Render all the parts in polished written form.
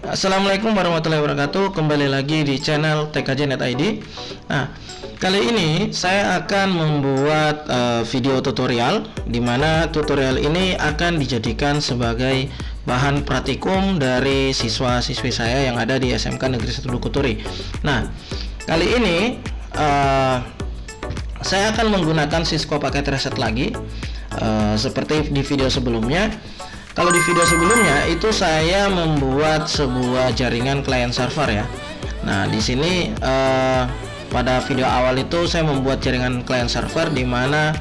Assalamualaikum warahmatullahi wabarakatuh. Kembali lagi di channel TKJ.net.id. Nah, kali ini saya akan membuat video tutorial, di mana tutorial ini akan dijadikan sebagai bahan praktikum dari siswa-siswi saya yang ada di SMK Negeri 1 Bukuturi. Nah, kali ini saya akan menggunakan Cisco paket reset lagi, seperti di video sebelumnya. Kalau di video sebelumnya itu saya membuat sebuah jaringan client server ya. Nah, di sini pada video awal itu saya membuat jaringan client server, di mana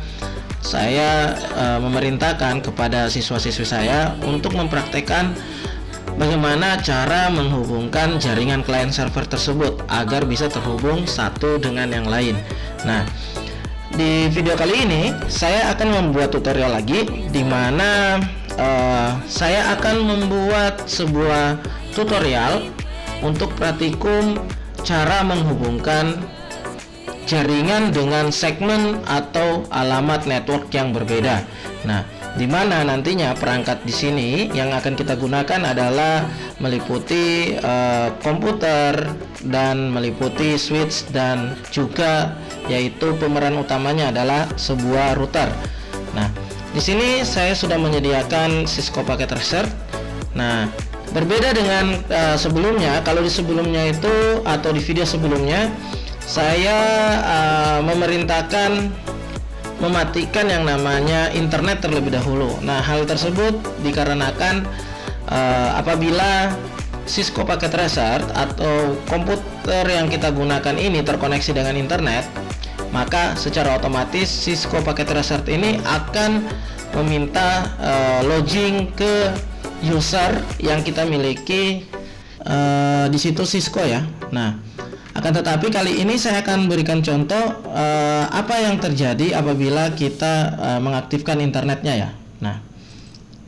saya memerintahkan kepada siswa-siswi saya untuk mempraktekkan bagaimana cara menghubungkan jaringan client server tersebut agar bisa terhubung satu dengan yang lain. Nah, di video kali ini saya akan membuat tutorial lagi, di mana saya akan membuat sebuah tutorial untuk praktikum cara menghubungkan jaringan dengan segmen atau alamat network yang berbeda. Nah, di mana nantinya perangkat di sini yang akan kita gunakan adalah meliputi komputer dan meliputi switch, dan juga yaitu pemeran utamanya adalah sebuah router. Nah, di sini saya sudah menyediakan Cisco paket reset. Nah, berbeda dengan sebelumnya. Kalau di sebelumnya itu atau di video sebelumnya, saya memerintahkan mematikan yang namanya internet terlebih dahulu. Nah, hal tersebut dikarenakan apabila Cisco paket reset atau komputer yang kita gunakan ini terkoneksi dengan internet, maka secara otomatis Cisco paket reset ini akan meminta login ke user yang kita miliki di situs Cisco ya. Nah, akan tetapi kali ini saya akan berikan contoh apa yang terjadi apabila kita mengaktifkan internetnya ya. Nah,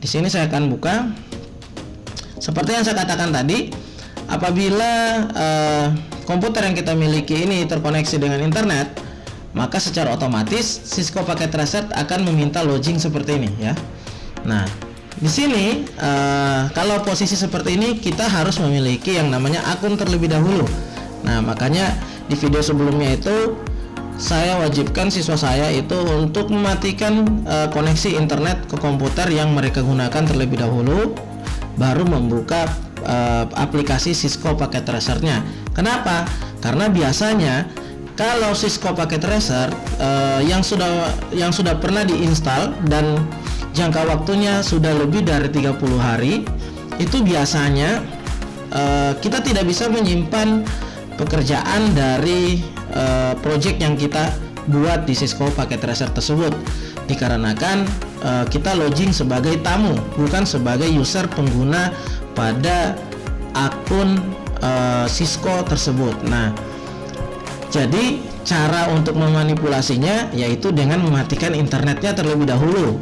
di sini saya akan buka. Seperti yang saya katakan tadi, apabila komputer yang kita miliki ini terkoneksi dengan internet, maka secara otomatis Cisco paket reset akan meminta login seperti ini ya. Nah, di sini kalau posisi seperti ini kita harus memiliki yang namanya akun terlebih dahulu. Nah, makanya di video sebelumnya itu saya wajibkan siswa saya itu untuk mematikan koneksi internet ke komputer yang mereka gunakan terlebih dahulu, baru membuka aplikasi Cisco paket resetnya. Kenapa? Karena biasanya kalau Cisco paket reset yang sudah pernah diinstal dan jangka waktunya sudah lebih dari 30 hari, itu biasanya kita tidak bisa menyimpan pekerjaan dari project yang kita buat di Cisco paket reset tersebut, dikarenakan kita login sebagai tamu, bukan sebagai user pengguna pada akun Cisco tersebut. Nah, jadi cara untuk memanipulasinya yaitu dengan mematikan internetnya terlebih dahulu.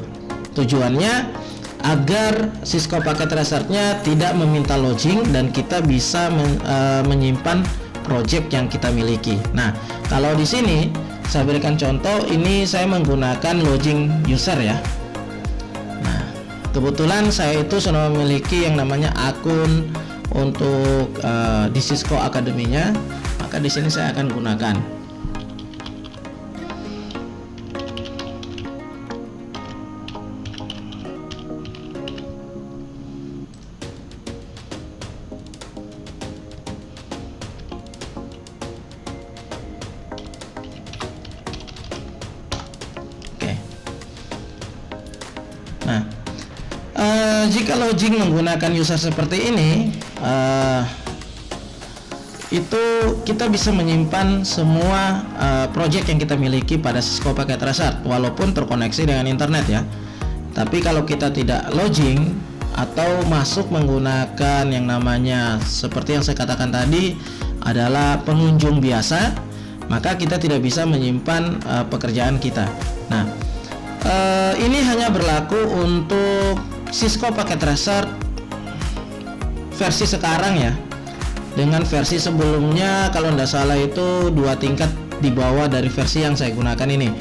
Tujuannya agar Cisco paket resetnya tidak meminta login dan kita bisa menyimpan project yang kita miliki. Nah, kalau di sini saya berikan contoh, ini saya menggunakan login user ya. Nah, kebetulan saya itu sudah memiliki yang namanya akun untuk di Cisco Academy-nya, maka di sini saya akan gunakan. Oke. Nah, jika login menggunakan user seperti ini, itu kita bisa menyimpan semua project yang kita miliki pada Cisco paket reset walaupun terkoneksi dengan internet ya. Tapi kalau kita tidak login atau masuk menggunakan yang namanya seperti yang saya katakan tadi adalah pengunjung biasa, maka kita tidak bisa menyimpan pekerjaan kita. Nah, ini hanya berlaku untuk Cisco paket reset versi sekarang ya. Dengan versi sebelumnya kalau tidak salah itu 2 tingkat di bawah dari versi yang saya gunakan ini.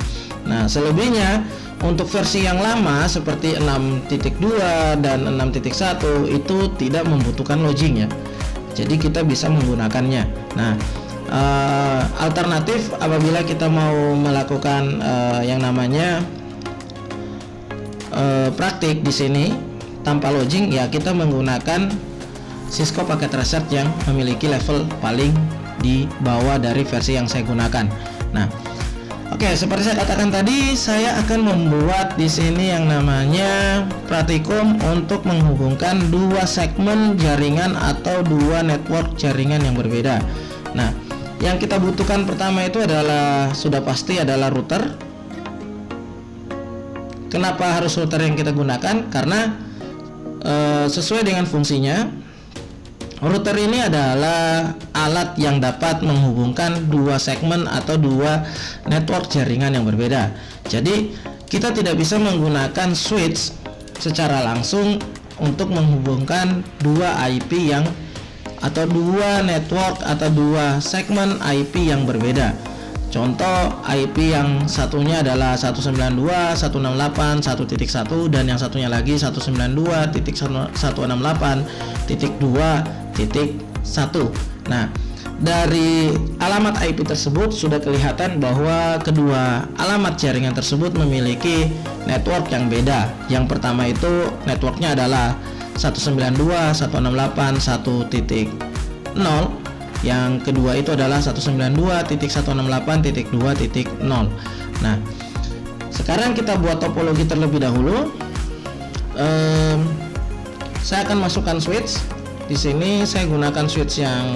Nah, selebihnya untuk versi yang lama seperti 6.2 dan 6.1 itu tidak membutuhkan login ya. jadi kita bisa menggunakannya. Nah, alternatif apabila kita mau melakukan yang namanya praktik di sini tanpa login, ya kita menggunakan Cisco Packet Reset yang memiliki level paling di bawah dari versi yang saya gunakan. Nah, oke, seperti saya katakan tadi, saya akan membuat di sini yang namanya praktikum untuk menghubungkan dua segmen jaringan atau dua network jaringan yang berbeda. Nah, yang kita butuhkan pertama itu adalah sudah pasti adalah router. Kenapa harus router yang kita gunakan? Karena sesuai dengan fungsinya, router ini adalah alat yang dapat menghubungkan dua segmen atau dua network jaringan yang berbeda. Jadi kita tidak bisa menggunakan switch secara langsung untuk menghubungkan dua IP yang atau dua network atau dua segmen IP yang berbeda. Contoh, IP yang satunya adalah 192.168.1.1 dan yang satunya lagi 192.168.2.1. Nah, dari alamat IP tersebut sudah kelihatan bahwa kedua alamat jaringan tersebut memiliki network yang beda. Yang pertama itu networknya adalah 192.168.1.0, yang kedua itu adalah 192.168.2.0. Nah, sekarang kita buat topologi terlebih dahulu. Saya akan masukkan switch. Di sini saya gunakan switch yang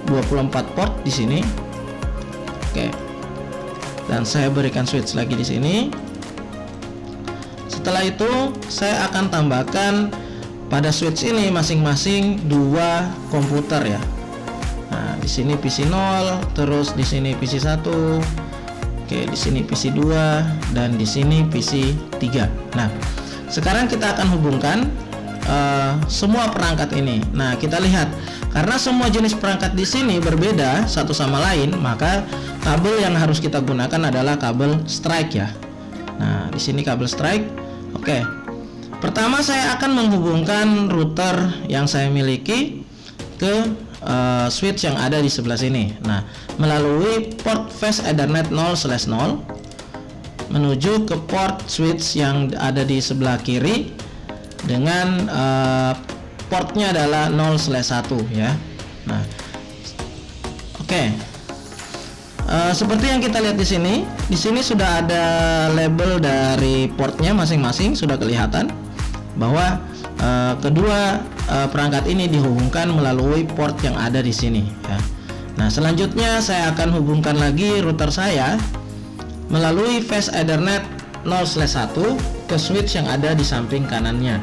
24 port di sini. Oke. Dan saya berikan switch lagi di sini. Setelah itu saya akan tambahkan pada switch ini masing-masing dua komputer ya. Nah, di sini PC 0, terus di sini PC 1. Oke, di sini PC 2 dan di sini PC 3. Nah, sekarang kita akan hubungkan semua perangkat ini. Nah, kita lihat karena semua jenis perangkat di sini berbeda satu sama lain, maka kabel yang harus kita gunakan adalah kabel strike ya. Nah, di sini kabel strike. Oke. Pertama saya akan menghubungkan router yang saya miliki ke switch yang ada di sebelah sini. Nah, melalui port Fast Ethernet 0/0 menuju ke port switch yang ada di sebelah kiri dengan portnya adalah 0/1 ya. Nah, oke. Seperti yang kita lihat di sini sudah ada label dari portnya masing-masing, sudah kelihatan bahwa kedua perangkat ini dihubungkan melalui port yang ada di sini ya. Nah, selanjutnya saya akan hubungkan lagi router saya melalui Fast Ethernet 0/1 ke switch yang ada di samping kanannya.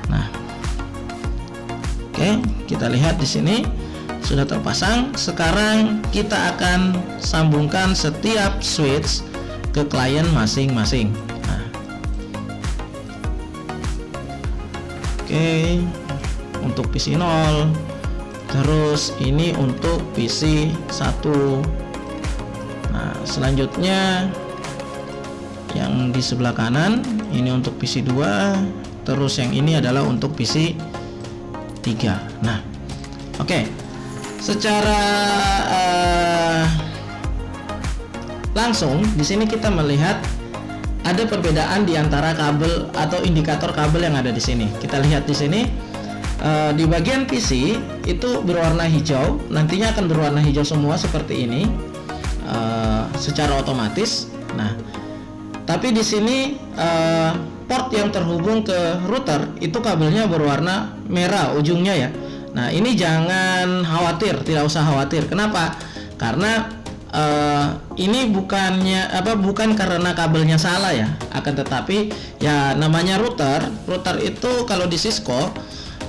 Nah, oke, kita lihat di sini sudah terpasang. Sekarang kita akan sambungkan setiap switch ke klien masing-masing. Nah, oke, untuk PC 0, terus ini untuk PC 1. Nah, selanjutnya yang di sebelah kanan ini untuk PC 2, terus yang ini adalah untuk PC 3. Nah, oke. Secara langsung di sini kita melihat ada perbedaan di antara kabel atau indikator kabel yang ada di sini. Kita lihat di sini di bagian PC itu berwarna hijau, nantinya akan berwarna hijau semua seperti ini secara otomatis. Nah, tapi di sini port yang terhubung ke router itu kabelnya berwarna merah ujungnya ya. Nah, ini jangan khawatir, tidak usah khawatir. Kenapa? Karena ini bukan karena kabelnya salah ya, akan tetapi ya namanya router itu kalau di Cisco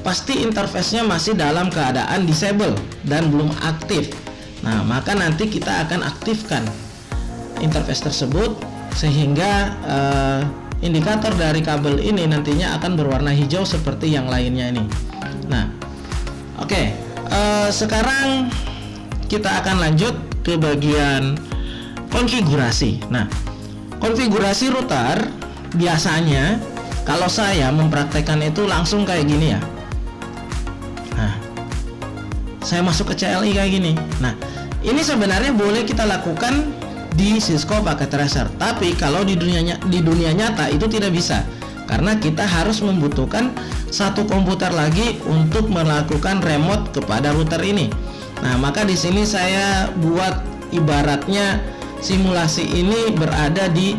pasti interface-nya masih dalam keadaan disable dan belum aktif. Nah, maka nanti kita akan aktifkan interface tersebut sehingga indikator dari kabel ini nantinya akan berwarna hijau seperti yang lainnya ini. Nah, oke, sekarang kita akan lanjut ke bagian konfigurasi. Nah, konfigurasi router biasanya kalau saya mempraktekkan itu langsung kayak gini ya. Nah, saya masuk ke CLI kayak gini. Nah, ini sebenarnya boleh kita lakukan di Cisco Packet Tracer, tapi kalau di dunia nyata itu tidak bisa, karena kita harus membutuhkan satu komputer lagi untuk melakukan remote kepada router ini. Nah, maka di sini saya buat ibaratnya simulasi ini berada di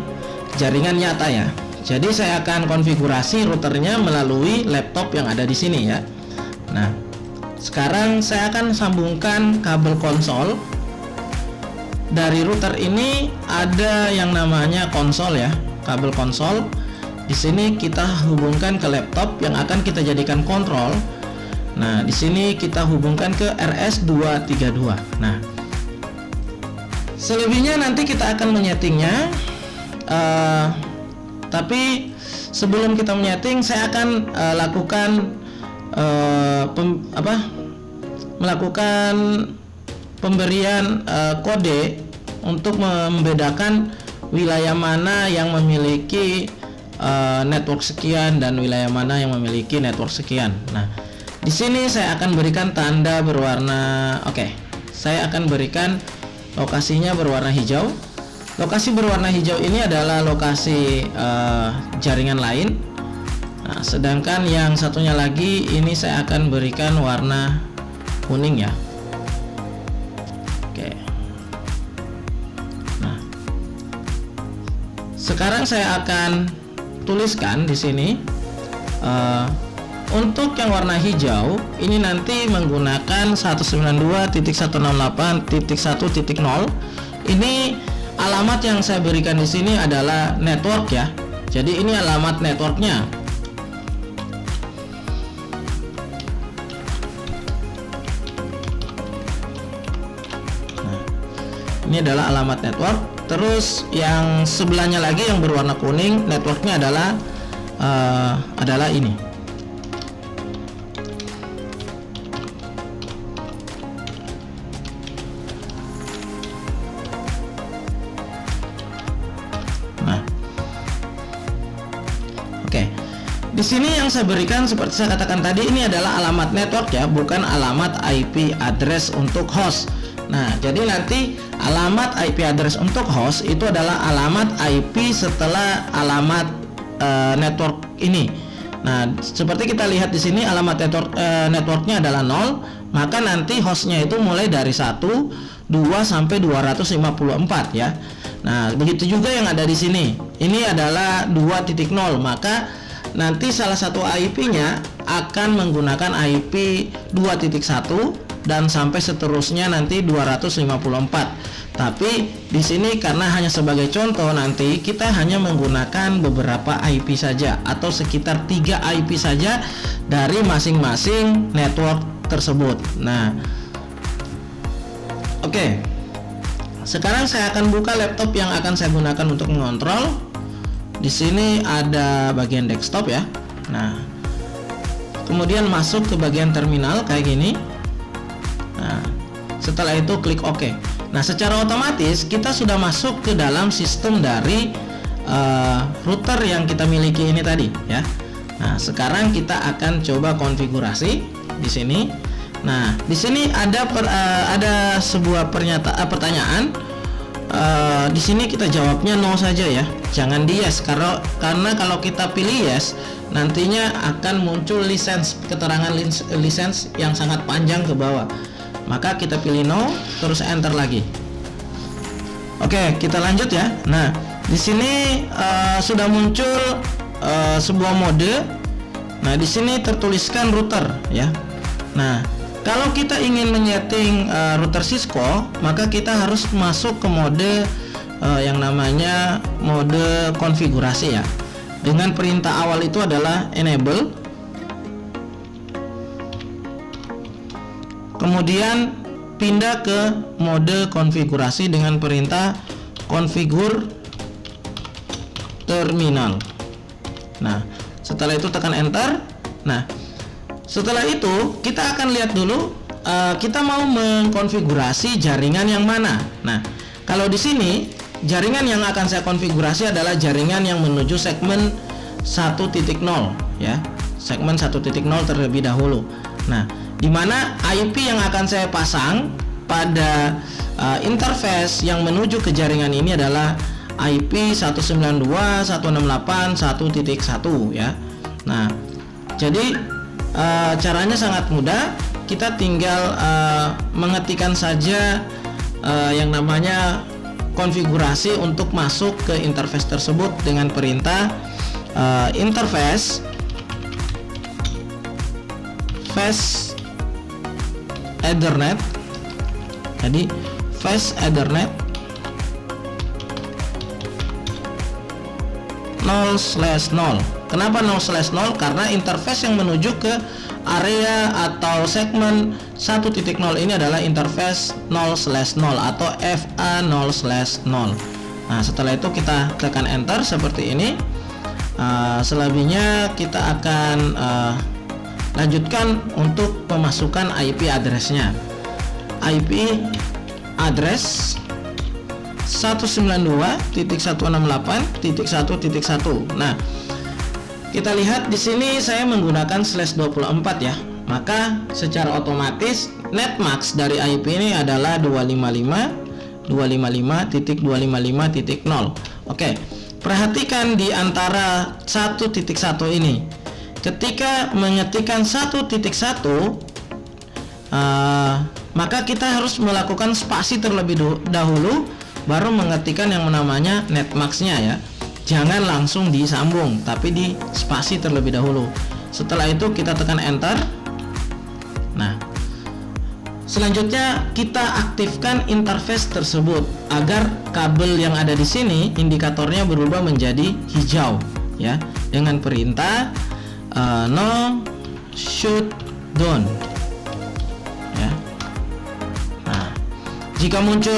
jaringan nyata ya. Jadi saya akan konfigurasi routernya melalui laptop yang ada di sini ya. Nah, sekarang saya akan sambungkan kabel konsol. Dari router ini ada yang namanya konsol ya, kabel konsol. Di sini kita hubungkan ke laptop yang akan kita jadikan kontrol. Nah, di sini kita hubungkan ke RS232. Nah, selebihnya nanti kita akan menyetingnya. Tapi sebelum kita menyeting, saya akan melakukan pemberian kode untuk membedakan wilayah mana yang memiliki network sekian dan wilayah mana yang memiliki network sekian. Nah, di sini saya akan berikan tanda berwarna. Saya akan berikan lokasinya berwarna hijau. Lokasi berwarna hijau ini adalah lokasi jaringan lain. Nah, sedangkan yang satunya lagi ini saya akan berikan warna kuning ya. Oke. Nah, sekarang saya akan tuliskan di sini untuk yang warna hijau ini nanti menggunakan 192.168.1.0. Ini alamat yang saya berikan di sini adalah network ya. Jadi ini alamat networknya. Nah, ini adalah alamat network. Terus yang sebelahnya lagi yang berwarna kuning, networknya adalah ini. Di sini yang saya berikan seperti saya katakan tadi, ini adalah alamat network ya, bukan alamat IP address untuk host. Nah, jadi nanti alamat IP address untuk host itu adalah alamat IP setelah alamat network ini. Nah, seperti kita lihat di sini alamat networknya adalah 0, maka nanti hostnya itu mulai dari 1, 2 sampai 254 ya. Nah, begitu juga yang ada di sini. Ini adalah 2.0, maka nanti salah satu IP-nya akan menggunakan IP 2.1 dan sampai seterusnya nanti 254. Tapi di sini karena hanya sebagai contoh, nanti kita hanya menggunakan beberapa IP saja atau sekitar 3 IP saja dari masing-masing network tersebut. Nah, oke. Sekarang saya akan buka laptop yang akan saya gunakan untuk mengontrol. Di sini ada bagian desktop ya. Nah, kemudian masuk ke bagian terminal kayak gini. Nah, setelah itu klik OK. Nah, secara otomatis kita sudah masuk ke dalam sistem dari router yang kita miliki ini tadi ya. Nah, sekarang kita akan coba konfigurasi di sini. Nah, di sini ada sebuah pertanyaan. Di sini kita jawabnya no saja ya, jangan di yes, karena kalau kita pilih yes nantinya akan muncul keterangan lisensi yang sangat panjang ke bawah. Maka kita pilih no, terus enter lagi. Oke, kita lanjut ya. Nah, di sini sudah muncul sebuah mode. Nah, di sini tertuliskan router ya. Nah, kalau kita ingin menyeting router Cisco, maka kita harus masuk ke mode yang namanya mode konfigurasi ya. Dengan perintah awal itu adalah enable. Kemudian pindah ke mode konfigurasi dengan perintah configure terminal. Nah, setelah itu tekan enter. Nah, setelah itu kita akan lihat dulu kita mau mengkonfigurasi jaringan yang mana. Nah, kalau di sini jaringan yang akan saya konfigurasi adalah jaringan yang menuju segmen 1.0 ya. Segmen 1.0 terlebih dahulu. Nah, di mana IP yang akan saya pasang pada interface yang menuju ke jaringan ini adalah IP 192.168.1.1 ya. Nah, jadi caranya sangat mudah. Kita tinggal mengetikkan saja yang namanya konfigurasi untuk masuk ke interface tersebut dengan perintah interface fast Ethernet. Jadi fast Ethernet 0/0. Kenapa 0/0? Karena interface yang menuju ke area atau segmen 1.0 ini adalah interface 0/0 atau FA0/0. Nah, setelah itu kita tekan enter seperti ini. Selebihnya kita akan lanjutkan untuk pemasukan IP address-nya. IP address 192.168.1.1. Nah, kita lihat di sini saya menggunakan /24 ya. Maka secara otomatis netmax dari IP ini adalah 255.255.255.0. Oke. Perhatikan di antara 1.1 ini. Ketika mengetikkan 1.1, maka kita harus melakukan spasi terlebih dahulu baru mengetikkan yang namanya netmax-nya ya. Jangan langsung disambung, tapi di spasi terlebih dahulu. Setelah itu kita tekan enter. Nah, selanjutnya kita aktifkan interface tersebut agar kabel yang ada di sini indikatornya berubah menjadi hijau ya, dengan perintah no shutdown ya. Nah, jika muncul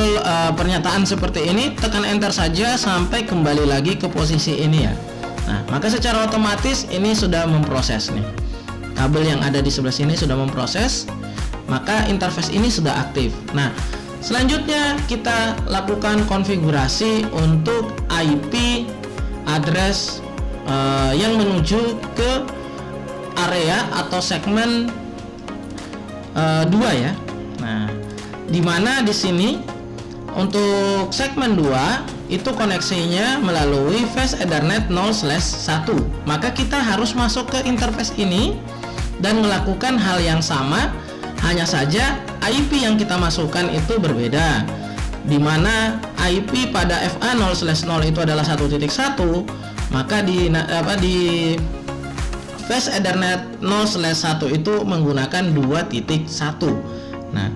pernyataan seperti ini, tekan enter saja sampai kembali lagi ke posisi ini ya. Nah, maka secara otomatis ini sudah memproses nih. Kabel yang ada di sebelah sini sudah memproses, maka interface ini sudah aktif. Nah, selanjutnya kita lakukan konfigurasi untuk IP address yang menuju ke area atau segmen 2 ya. Nah, di mana di sini untuk segmen 2 itu koneksinya melalui fast Ethernet 0/1. Maka kita harus masuk ke interface ini dan melakukan hal yang sama, hanya saja IP yang kita masukkan itu berbeda. Di mana IP pada FA0/0 itu adalah 1.1, maka di fast Ethernet 0/1 itu menggunakan 2.1. Nah,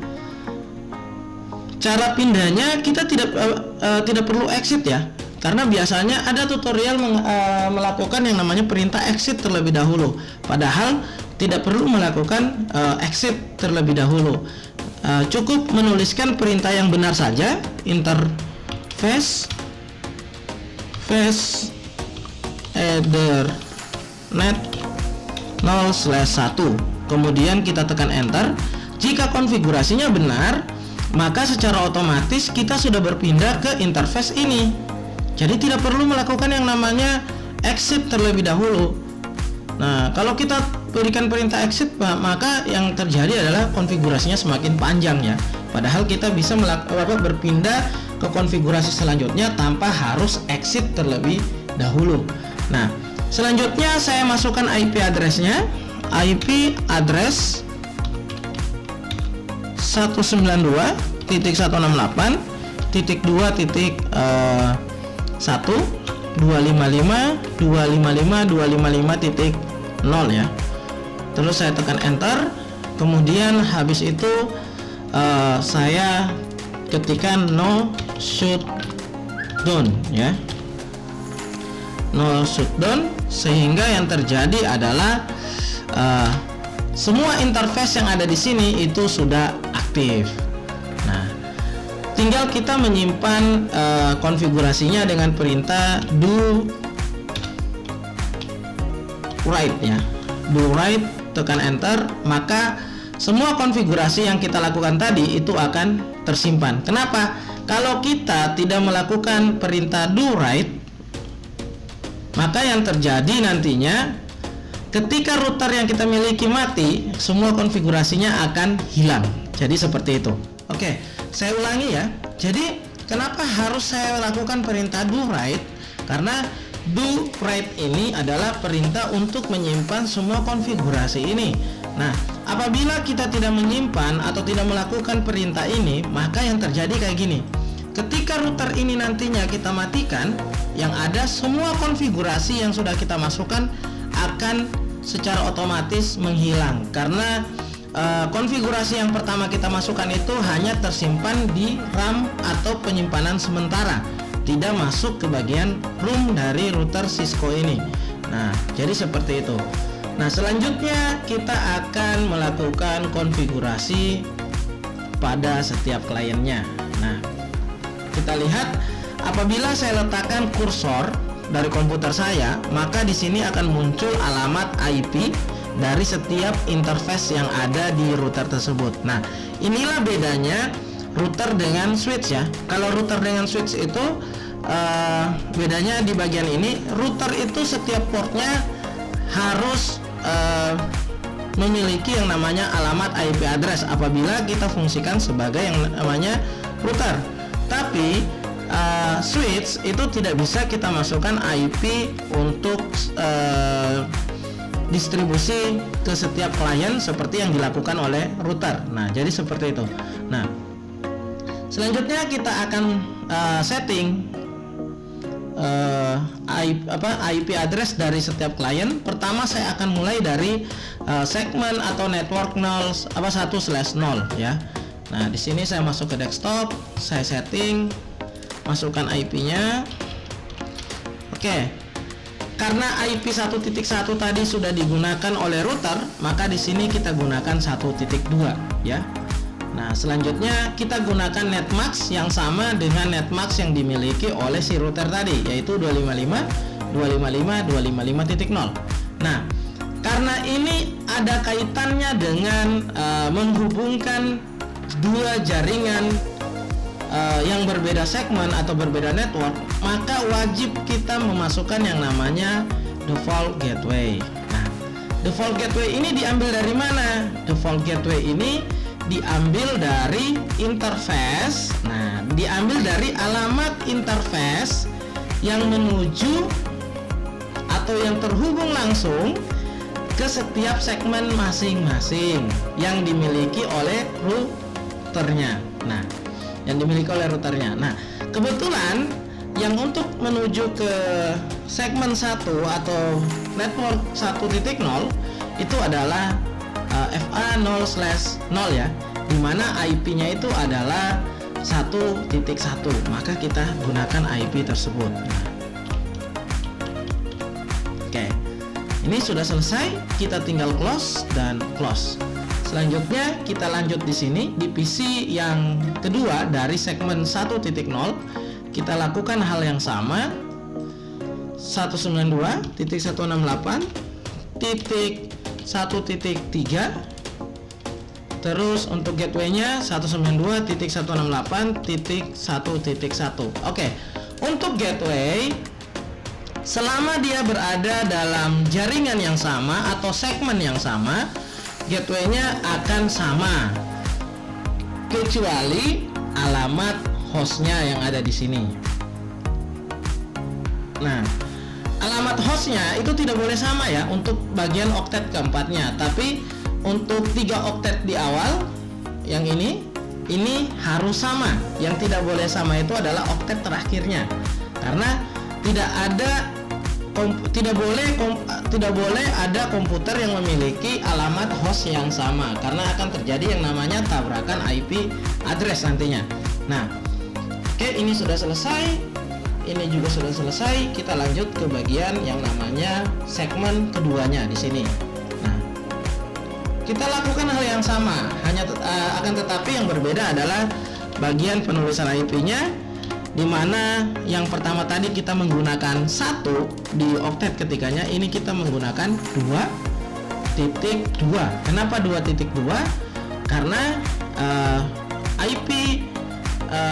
cara pindahnya kita tidak perlu exit ya, karena biasanya ada tutorial melakukan yang namanya perintah exit terlebih dahulu. Padahal tidak perlu melakukan exit terlebih dahulu. Cukup menuliskan perintah yang benar saja, interface fast Ethernet 0/1. Kemudian kita tekan enter. Jika konfigurasinya benar, maka secara otomatis kita sudah berpindah ke interface ini. Jadi tidak perlu melakukan yang namanya exit terlebih dahulu. Nah, kalau kita berikan perintah exit, maka yang terjadi adalah konfigurasinya semakin panjang ya. Padahal kita bisa berpindah ke konfigurasi selanjutnya tanpa harus exit terlebih dahulu. Nah, selanjutnya saya masukkan IP address-nya. IP address 192.168.255.255.255.0 ya. Terus saya tekan enter. Kemudian habis itu saya ketikkan no shutdown ya. No shutdown, sehingga yang terjadi adalah semua interface yang ada di sini itu sudah aktif. Nah, tinggal kita menyimpan konfigurasinya dengan perintah do write ya. Do write, tekan enter, maka semua konfigurasi yang kita lakukan tadi itu akan tersimpan. Kenapa? Kalau kita tidak melakukan perintah do write, maka yang terjadi nantinya ketika router yang kita miliki mati, semua konfigurasinya akan hilang. Jadi seperti itu. Oke, saya ulangi ya. Jadi kenapa harus saya lakukan perintah do write? Karena do write ini adalah perintah untuk menyimpan semua konfigurasi ini. Nah, apabila kita tidak menyimpan atau tidak melakukan perintah ini, maka yang terjadi kayak gini. Ketika router ini nantinya kita matikan, yang ada semua konfigurasi yang sudah kita masukkan akan secara otomatis menghilang, karena konfigurasi yang pertama kita masukkan itu hanya tersimpan di RAM atau penyimpanan sementara, tidak masuk ke bagian room dari router Cisco ini. Nah, jadi seperti itu. Nah, selanjutnya kita akan melakukan konfigurasi pada setiap kliennya. Nah, kita lihat apabila saya letakkan kursor dari komputer saya, maka di sini akan muncul alamat IP dari setiap interface yang ada di router tersebut. Nah, inilah bedanya router dengan switch ya. Kalau router dengan switch itu bedanya di bagian ini, router itu setiap portnya harus memiliki yang namanya alamat IP address apabila kita fungsikan sebagai yang namanya router. Tapi switch itu tidak bisa kita masukkan IP untuk distribusi ke setiap klien seperti yang dilakukan oleh router. Nah, jadi seperti itu. Nah, selanjutnya kita akan setting IP address dari setiap klien. Pertama saya akan mulai dari segmen atau network 1/0 ya. Nah, di sini saya masuk ke desktop, saya setting, masukkan IP-nya. Oke. Karena IP 1.1 tadi sudah digunakan oleh router, maka di sini kita gunakan 1.2 ya. Nah, selanjutnya kita gunakan netmask yang sama dengan netmask yang dimiliki oleh si router tadi, yaitu 255.255.0. Nah, karena ini ada kaitannya dengan menghubungkan dua jaringan yang berbeda segmen atau berbeda network, maka wajib kita memasukkan yang namanya default gateway. Nah, default gateway ini diambil dari mana? Default gateway ini diambil dari interface. Nah, diambil dari alamat interface yang menuju atau yang terhubung langsung ke setiap segmen masing-masing yang dimiliki oleh routernya. Nah, yang dimiliki oleh routernya. Nah, kebetulan yang untuk menuju ke segmen 1 atau network 1.0 itu adalah FA0/0 ya, dimana IP-nya itu adalah 1.1. Maka kita gunakan IP tersebut. Nah, oke, ini sudah selesai. Kita tinggal close dan close. Selanjutnya kita lanjut di sini di PC yang kedua dari segmen 1.0. Kita lakukan hal yang sama, 192.168.1.3. Terus untuk gateway-nya 192.168.1.1. Oke, untuk gateway, selama dia berada dalam jaringan yang sama atau segmen yang sama, gateway-nya akan sama, kecuali alamat hostnya yang ada di sini. Nah, alamat hostnya itu tidak boleh sama ya untuk bagian oktet keempatnya, tapi untuk 3 oktet di awal yang ini harus sama. Yang tidak boleh sama itu adalah oktet terakhirnya, karena tidak boleh ada komputer yang memiliki alamat host yang sama, karena akan terjadi yang namanya tabrakan IP address nantinya. Nah, oke, ini sudah selesai, ini juga sudah selesai. Kita lanjut ke bagian yang namanya segmen keduanya di sini. Nah, kita lakukan hal yang sama, akan tetapi yang berbeda adalah bagian penulisan IP-nya, di mana yang pertama tadi kita menggunakan 1 di oktet ketikanya, ini kita menggunakan 2.2. Kenapa 2.2? Karena IP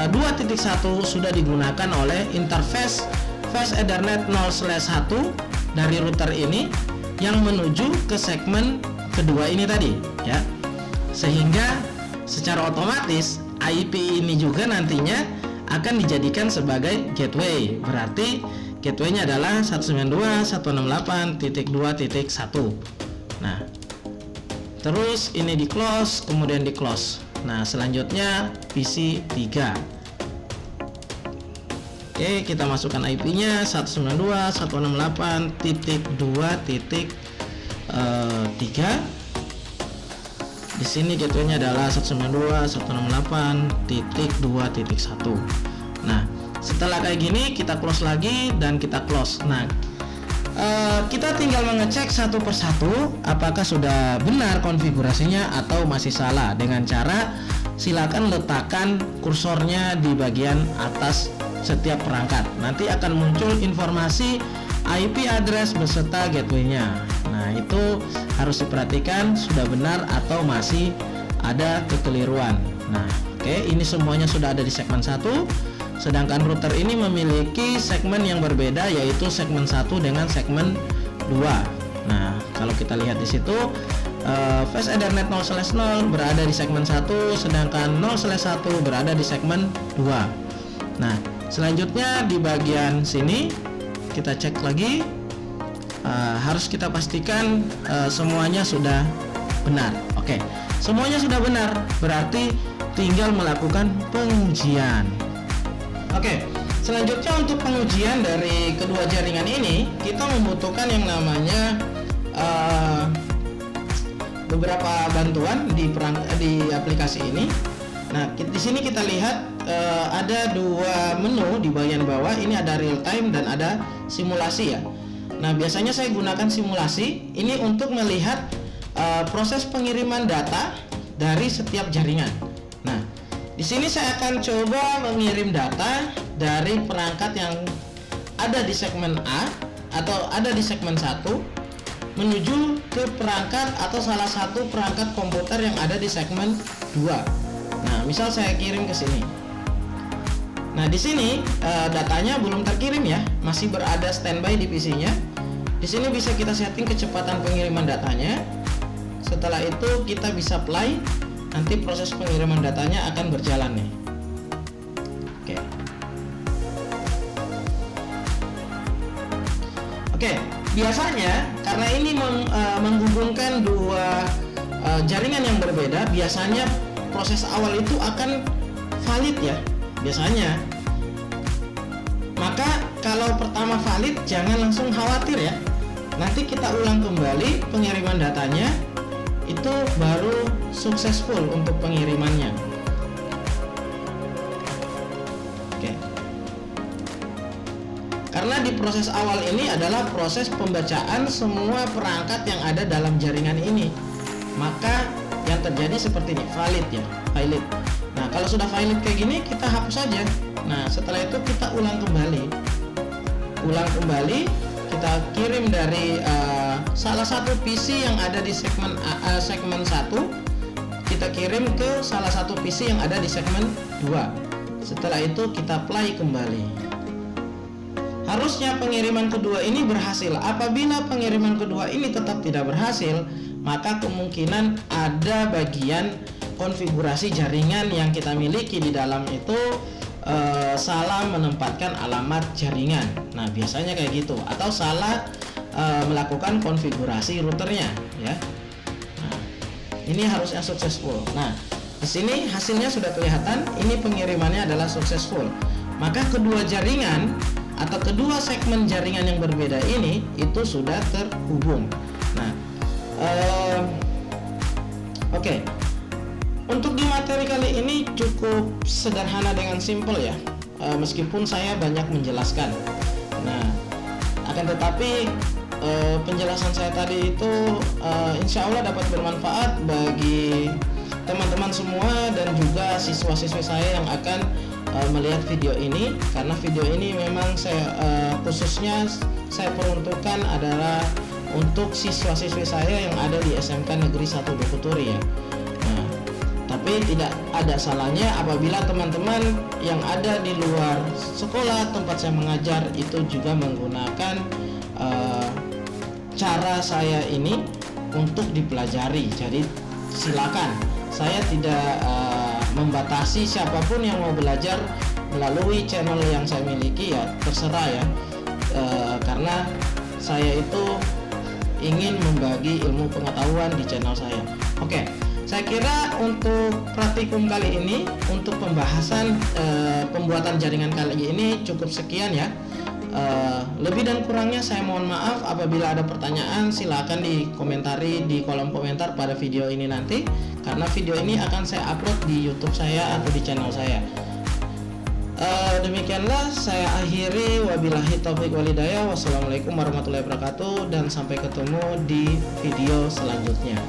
2.1 sudah digunakan oleh interface Fast Ethernet 0/1 dari router ini yang menuju ke segmen kedua ini tadi ya. Sehingga secara otomatis IP ini juga nantinya akan dijadikan sebagai gateway. Berarti gateway-nya adalah 192.168.2.1. Nah, terus ini di close, kemudian di close. Nah, selanjutnya PC 3. Oke, kita masukkan IP-nya 192.168.2.3. Di sini gateway-nya adalah 192.168.2.1. Nah, setelah kayak gini kita close lagi dan kita close. Nah, kita tinggal mengecek satu persatu apakah sudah benar konfigurasinya atau masih salah dengan cara silakan letakkan kursornya di bagian atas setiap perangkat. Nanti akan muncul informasi IP address beserta gateway-nya. Nah, itu harus diperhatikan sudah benar atau masih ada kekeliruan. Nah, oke, ini semuanya sudah ada di segmen 1. Sedangkan router ini memiliki segmen yang berbeda, yaitu segmen 1 dengan segmen 2. Nah, kalau kita lihat di situ, Fast Ethernet 0/0 berada di segmen 1, sedangkan 0/1 berada di segmen 2. Nah, selanjutnya di bagian sini kita cek lagi, harus kita pastikan semuanya sudah benar. Oke, semuanya sudah benar, berarti tinggal melakukan pengujian. Oke, selanjutnya untuk pengujian dari kedua jaringan ini, kita membutuhkan yang namanya beberapa bantuan di aplikasi ini. Nah, di sini kita lihat ada dua menu di bagian bawah. Ini ada real time dan ada simulasi ya. Nah, biasanya saya gunakan simulasi ini untuk melihat proses pengiriman data dari setiap jaringan. Nah, di sini saya akan coba mengirim data dari perangkat yang ada di segmen A atau ada di segmen 1 menuju ke perangkat atau salah satu perangkat komputer yang ada di segmen 2. Nah, misal saya kirim ke sini. Nah, di sini datanya belum terkirim ya, masih berada standby di PC-nya. Di sini bisa kita setting kecepatan pengiriman datanya. Setelah itu kita bisa play. Nanti proses pengiriman datanya akan berjalan nih. Oke, biasanya karena ini menghubungkan dua jaringan yang berbeda, biasanya proses awal itu akan valid ya, biasanya. Maka kalau pertama valid, jangan langsung khawatir ya. Nanti kita ulang kembali pengiriman datanya, itu baru successful untuk pengirimannya. Oke. Karena di proses awal ini adalah proses pembacaan semua perangkat yang ada dalam jaringan ini. Maka yang terjadi seperti ini, valid ya, valid. Nah, kalau sudah valid kayak gini, kita hapus saja. Nah, setelah itu kita ulang kembali. Kita kirim dari salah satu PC yang ada di segmen segmen 1, kita kirim ke salah satu PC yang ada di segmen 2. Setelah itu kita play kembali. Harusnya pengiriman kedua ini berhasil. Apabila pengiriman kedua ini tetap tidak berhasil, maka kemungkinan ada bagian konfigurasi jaringan yang kita miliki di dalam itu salah menempatkan alamat jaringan. Nah, biasanya kayak gitu, atau salah melakukan konfigurasi routernya ya. Nah, ini harusnya successful. Nah, di sini hasilnya sudah kelihatan, ini pengirimannya adalah successful. Maka kedua jaringan atau kedua segmen jaringan yang berbeda ini itu sudah terhubung. Nah, oke. Untuk di materi kali ini cukup sederhana dengan simple ya, meskipun saya banyak menjelaskan. Nah, akan tetapi penjelasan saya tadi itu insya Allah dapat bermanfaat bagi teman-teman semua dan juga siswa-siswi saya yang akan melihat video ini, karena video ini memang saya khususnya saya peruntukkan adalah untuk siswa-siswi saya yang ada di SMK Negeri 1 Dukuturi ya. Nah, tapi tidak ada salahnya apabila teman-teman yang ada di luar sekolah tempat saya mengajar itu juga menggunakan cara saya ini untuk dipelajari. Jadi silakan, saya tidak membatasi siapapun yang mau belajar melalui channel yang saya miliki, ya terserah ya. Karena saya itu ingin membagi ilmu pengetahuan di channel saya. Oke, saya kira untuk praktikum kali ini, untuk pembahasan pembuatan jaringan kali ini cukup sekian ya. Lebih dan kurangnya saya mohon maaf. Apabila ada pertanyaan silakan dikomentari di kolom komentar pada video ini nanti, karena video ini akan saya upload di YouTube saya atau di channel saya. Demikianlah saya akhiri, wabillahi taufiq walhidayah. Wassalamualaikum warahmatullahi wabarakatuh, dan sampai ketemu di video selanjutnya.